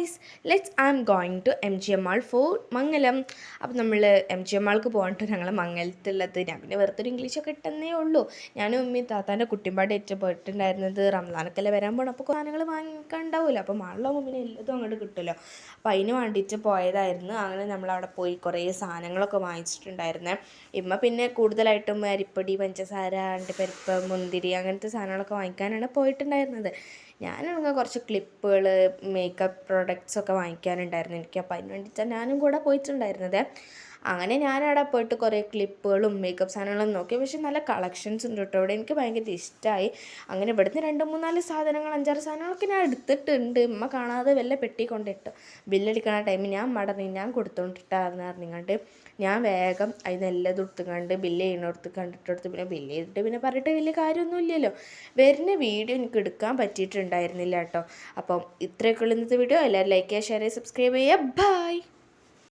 Guys I am going to M G M mall for മംഗലം. അപ്പം നമ്മൾ M G M മാൾക്ക് പോകണ്ടിട്ട് ഞങ്ങൾ മംഗലത്തുള്ളത്. ഞാൻ പിന്നെ വെറുതെ ഒരു ഇംഗ്ലീഷൊക്കെ ഇട്ടെന്നേ ഉള്ളൂ. ഞാനും ഉമ്മി താത്താൻ്റെ കുട്ടിമ്പാടെ ഏറ്റ് പോയിട്ടുണ്ടായിരുന്നത്. റംസാനൊക്കെ വരാൻ പോകണം. അപ്പോൾ സാധനങ്ങൾ വാങ്ങിക്കാണ്ടാവില്ല. അപ്പോൾ മാളിലാകുമ്പോൾ പിന്നെ എല്ലാതും അങ്ങോട്ട് കിട്ടുമല്ലോ. അപ്പോൾ അതിന് വേണ്ടിയിട്ട് പോയതായിരുന്നു. അങ്ങനെ നമ്മളവിടെ പോയി കുറേ സാധനങ്ങളൊക്കെ വാങ്ങിച്ചിട്ടുണ്ടായിരുന്നു. ഇമ്മ പിന്നെ കൂടുതലായിട്ടും അരിപ്പൊടി, പഞ്ചസാര, അണ്ടിപ്പരിപ്പ്, മുന്തിരി അങ്ങനത്തെ സാധനങ്ങളൊക്കെ വാങ്ങിക്കാനാണ് പോയിട്ടുണ്ടായിരുന്നത്. ഞാനങ്ങനെ കുറച്ച് ക്ലിപ്പുകൾ, മേക്കപ്പ് പ്രോഡക്റ്റ്സ് ഒക്കെ വാങ്ങിക്കാനുണ്ടായിരുന്നു എനിക്ക്. അപ്പോൾ അതിന് വേണ്ടിയിട്ടാണ് ഞാനും കൂടെ പോയിട്ടുണ്ടായിരുന്നത്. അങ്ങനെ ഞാനവിടെ പോയിട്ട് കുറേ ക്ലിപ്പുകളും മേക്കപ്പ് സാധനങ്ങളും നോക്കി. പക്ഷേ നല്ല കളക്ഷൻസ് ഉണ്ട് കേട്ടോ ഇവിടെ. എനിക്ക് ഭയങ്കര ഇഷ്ടമായി. അങ്ങനെ ഇവിടുന്ന് 2-3-4 സാധനങ്ങൾ, 5-6 സാധനങ്ങളൊക്കെ ഞാൻ എടുത്തിട്ടുണ്ട്. ഉമ്മ കാണാതെ വല്ല പെട്ടി കൊണ്ടിട്ടു. ബില്ലടിക്കണ ടൈമിൽ ഞാൻ മടങ്ങി, ഞാൻ കൊടുത്തോണ്ടിട്ടാന്ന് പറഞ്ഞിങ്ങാണ്ട് ഞാൻ വേഗം അതിനെല്ലാം എടുത്തുകൊണ്ട് ബില്ല് ചെയ്യണോടത്ത് കണ്ടിട്ടെടുത്ത് പിന്നെ ബില്ല് ചെയ്തിട്ട് പിന്നെ പറഞ്ഞിട്ട് വലിയ കാര്യമൊന്നുമില്ലല്ലോ. വരുന്ന വീഡിയോ എനിക്ക് എടുക്കാൻ പറ്റിയിട്ടുണ്ടായിരുന്നില്ല കേട്ടോ. അപ്പം ഇത്രയൊക്കെ ഉള്ള ഇന്നത്തെ വീഡിയോ. എല്ലാവരും ലൈക്ക് ചെയ്യുക, ഷെയർ ചെയ്യുക, സബ്സ്ക്രൈബ് ചെയ്യുക. ബൈ.